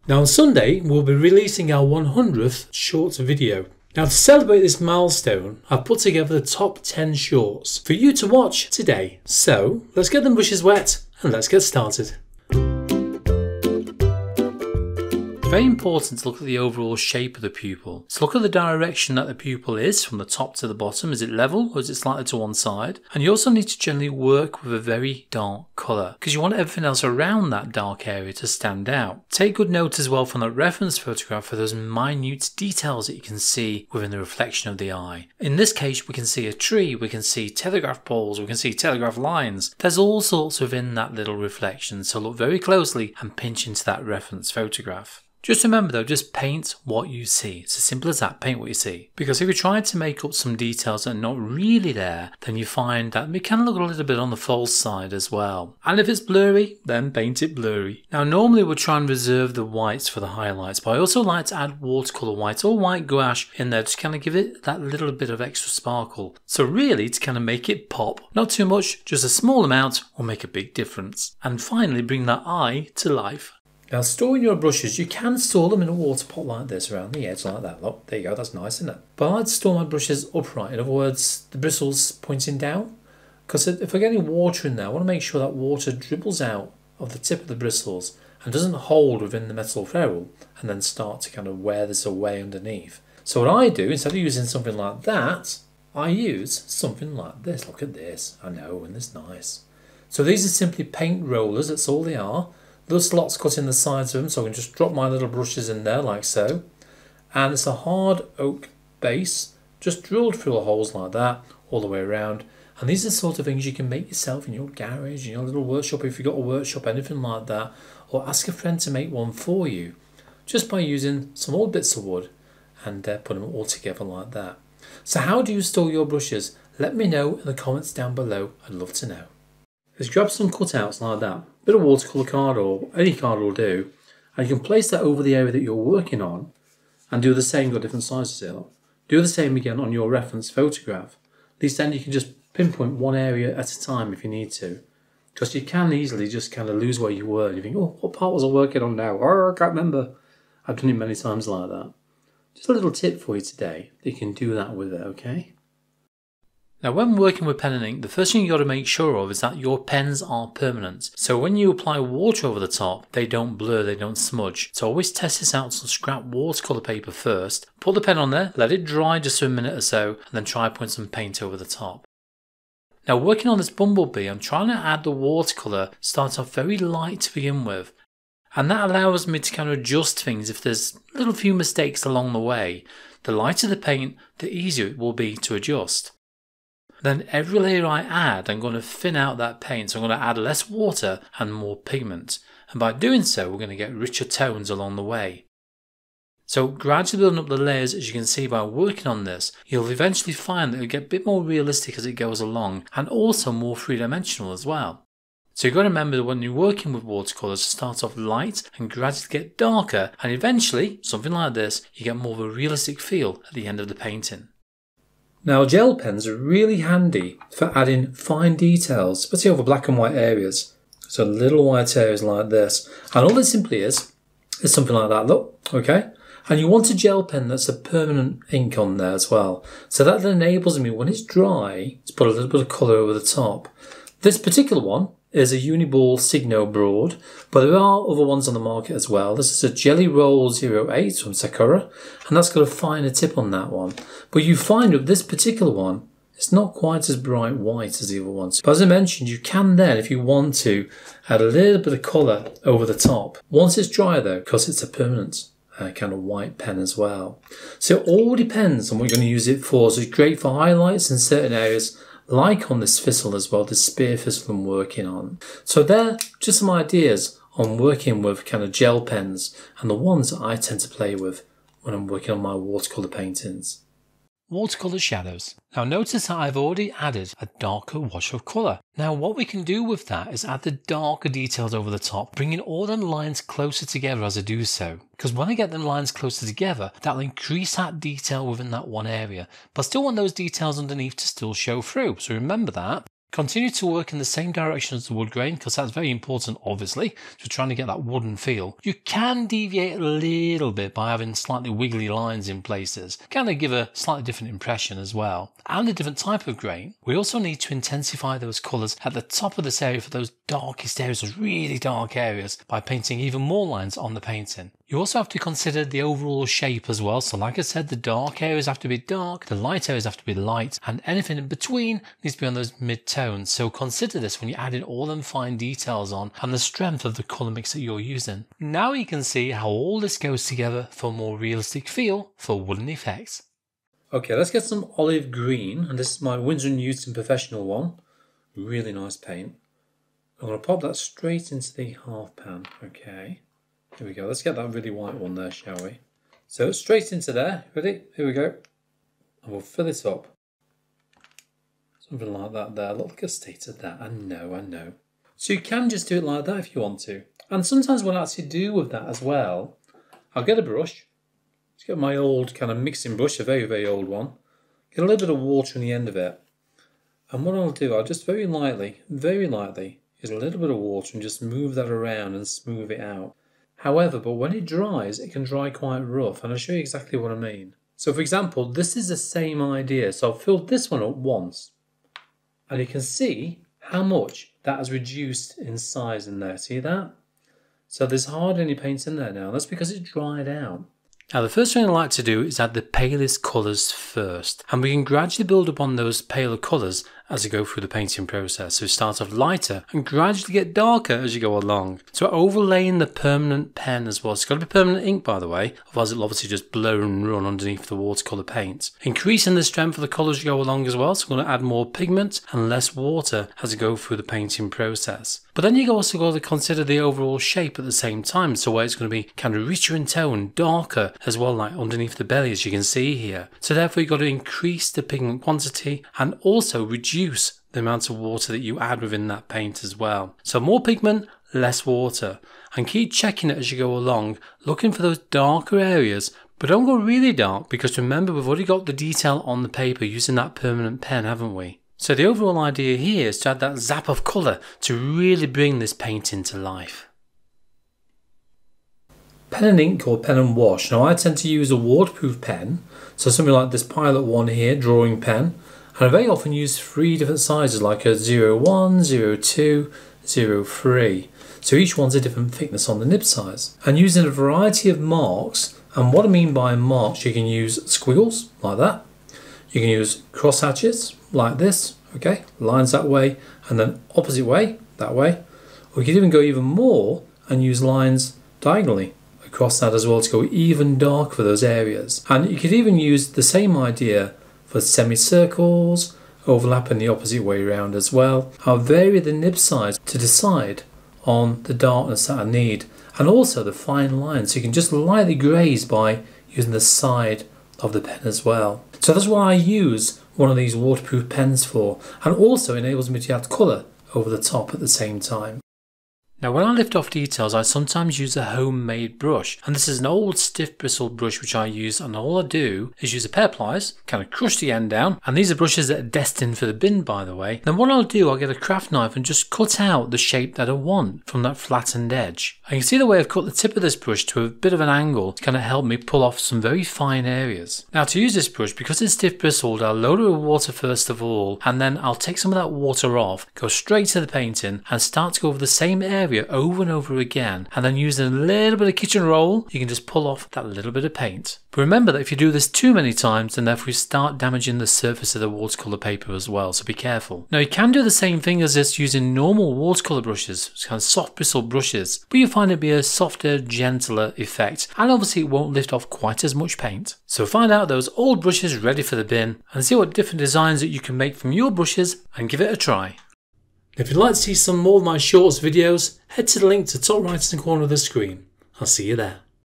Now on Sunday, we'll be releasing our 100th shorts video. Now to celebrate this milestone, I've put together the top 10 shorts for you to watch today. So let's get the brushes wet and let's get started. Very important to look at the overall shape of the pupil. So look at the direction that the pupil is from the top to the bottom. Is it level or is it slightly to one side? And you also need to generally work with a very dark colour because you want everything else around that dark area to stand out. Take good note as well from that reference photograph for those minute details that you can see within the reflection of the eye. In this case, we can see a tree, we can see telegraph poles, we can see telegraph lines. There's all sorts within that little reflection, so look very closely and pinch into that reference photograph. Just remember though, just paint what you see. It's as simple as that, paint what you see. Because if you try to make up some details that are not really there, then you find that it can look a little bit on the false side as well. And if it's blurry, then paint it blurry. Now normally we'll try and reserve the whites for the highlights, but I also like to add watercolour white or white gouache in there to kind of give it that little bit of extra sparkle. So really to kind of make it pop, not too much, just a small amount will make a big difference. And finally bring that eye to life. Now storing your brushes, you can store them in a water pot like this around the edge like that. Look, there you go, that's nice, isn't it? But I like to store my brushes upright, in other words, the bristles pointing down. Because if I get any water in there, I want to make sure that water dribbles out of the tip of the bristles and doesn't hold within the metal ferrule and then start to kind of wear this away underneath. So what I do, instead of using something like that, I use something like this. Look at this, I know, and it's nice. So these are simply paint rollers, that's all they are. Little slots cut in the sides of them, so I can just drop my little brushes in there like so. And it's a hard oak base, just drilled through the holes like that, all the way around. And these are the sort of things you can make yourself in your garage, in your little workshop, if you've got a workshop, anything like that. Or ask a friend to make one for you, just by using some old bits of wood and put them all together like that. So how do you store your brushes? Let me know in the comments down below, I'd love to know. Just grab some cutouts like that, bit of watercolour card or any card will do, and you can place that over the area that you're working on and do the same, got different sizes here. Look. Do the same again on your reference photograph. At least then you can just pinpoint one area at a time if you need to, because you can easily just kind of lose where you were and you think, oh, what part was I working on now? Oh, I can't remember. I've done it many times like that. Just a little tip for you today that you can do that with it, okay? Now when working with pen and ink, the first thing you got to make sure of is that your pens are permanent. So when you apply water over the top, they don't blur, they don't smudge. So always test this out on some scrap watercolour paper first. Put the pen on there, let it dry just for a minute or so, and then try putting some paint over the top. Now working on this bumblebee, I'm trying to add the watercolour, start off very light to begin with. And that allows me to kind of adjust things if there's a little few mistakes along the way. The lighter the paint, the easier it will be to adjust. Then every layer I add, I'm going to thin out that paint, so I'm going to add less water and more pigment. And by doing so, we're going to get richer tones along the way. So gradually building up the layers, as you can see by working on this, you'll eventually find that it'll get a bit more realistic as it goes along, and also more three-dimensional as well. So you've got to remember that when you're working with watercolours, to start off light and gradually get darker, and eventually, something like this, you get more of a realistic feel at the end of the painting. Now gel pens are really handy for adding fine details, especially over black and white areas. So little white areas like this. And all it simply is something like that, look, okay? And you want a gel pen that's a permanent ink on there as well. So that enables me, when it's dry, to put a little bit of colour over the top. This particular one is a Uniball Signo Broad, but there are other ones on the market as well. This is a Jelly Roll 08 from Sakura, and that's got a finer tip on that one. But you find with this particular one, it's not quite as bright white as the other ones. But as I mentioned, you can then, if you want to, add a little bit of colour over the top. Once it's dry though, because it's a permanent kind of white pen as well. So it all depends on what you're going to use it for. So it's great for highlights in certain areas, like on this thistle as well, this spear thistle I'm working on. So they're just some ideas on working with kind of gel pens and the ones that I tend to play with when I'm working on my watercolour paintings. Watercolour shadows. Now notice that I've already added a darker wash of colour. Now what we can do with that is add the darker details over the top, bringing all them lines closer together as I do so. Because when I get them lines closer together, that'll increase that detail within that one area. But I still want those details underneath to still show through, so remember that. Continue to work in the same direction as the wood grain because that's very important, obviously, to trying to get that wooden feel. You can deviate a little bit by having slightly wiggly lines in places, kind of give a slightly different impression as well, and a different type of grain. We also need to intensify those colours at the top of this area for those darkest areas, those really dark areas, by painting even more lines on the painting. You also have to consider the overall shape as well. So like I said, the dark areas have to be dark, the light areas have to be light, and anything in between needs to be on those mid-tones. So consider this when you're adding all them fine details on and the strength of the colour mix that you're using. Now you can see how all this goes together for a more realistic feel for wooden effects. Okay, let's get some olive green, and this is my Winsor & Newton professional one. Really nice paint. I'm going to pop that straight into the half pan. Okay. Here we go, let's get that really white one there, shall we? So straight into there, ready? Here we go. And we'll fill it up. Something like that there, look like a state of that, I know. So you can just do it like that if you want to. And sometimes what I actually do with that as well, I'll get a brush. Let's get my old kind of mixing brush, a very, very old one. Get a little bit of water on the end of it. And what I'll do, I'll just very lightly, use a little bit of water and just move that around and smooth it out. However, but when it dries, it can dry quite rough, and I'll show you exactly what I mean. So for example, this is the same idea. So I've filled this one up once, and you can see how much that has reduced in size in there. See that? So there's hardly any paint in there now. That's because it dried out. Now the first thing I like to do is add the palest colours first, and we can gradually build upon those paler colours as you go through the painting process. So start off lighter and gradually get darker as you go along. So overlaying the permanent pen as well. It's got to be permanent ink, by the way, otherwise it'll obviously just blur and run underneath the watercolour paint. Increasing the strength of the colours as you go along as well, so we're going to add more pigment and less water as you go through the painting process. But then you also got to consider the overall shape at the same time, so where it's going to be kind of richer in tone, darker as well, like underneath the belly as you can see here. So therefore you've got to increase the pigment quantity and also reduce the amount of water that you add within that paint as well. So more pigment, less water, and keep checking it as you go along, looking for those darker areas, but don't go really dark, because remember we've already got the detail on the paper using that permanent pen, haven't we? So the overall idea here is to add that zap of colour to really bring this painting to life. Pen and ink or pen and wash. Now I tend to use a waterproof pen, so something like this Pilot one here, drawing pen. And I very often use 3 different sizes, like a 01, 02, 03. So each one's a different thickness on the nib size. And using a variety of marks, and what I mean by marks, you can use squiggles, like that. You can use cross hatches, like this, okay? Lines that way, and then opposite way, that way. Or you could even go even more and use lines diagonally across that as well to go even darker for those areas. And you could even use the same idea for semicircles, overlapping the opposite way around as well. I'll vary the nib size to decide on the darkness that I need, and also the fine lines, so you can just lightly graze by using the side of the pen as well. So that's what I use one of these waterproof pens for, and also enables me to add colour over the top at the same time. Now when I lift off details, I sometimes use a homemade brush, and this is an old stiff bristled brush which I use, and all I do is use a pair of pliers, kind of crush the end down, and these are brushes that are destined for the bin, by the way. Then what I'll do, I'll get a craft knife and just cut out the shape that I want from that flattened edge. And you can see the way I've cut the tip of this brush to a bit of an angle to kind of help me pull off some very fine areas. Now to use this brush, because it's stiff bristled, I'll load it with water first of all, and then I'll take some of that water off, go straight to the painting, and start to go over the same area over and over again, and then using a little bit of kitchen roll you can just pull off that little bit of paint. But remember that if you do this too many times, then therefore you start damaging the surface of the watercolour paper as well, so be careful. Now you can do the same thing as this using normal watercolour brushes, kind of soft bristled brushes, but you find it be a softer, gentler effect, and obviously it won't lift off quite as much paint. So find out those old brushes ready for the bin and see what different designs that you can make from your brushes and give it a try. If you'd like to see some more of my shorts videos, head to the link to the top right hand corner of the screen. I'll see you there.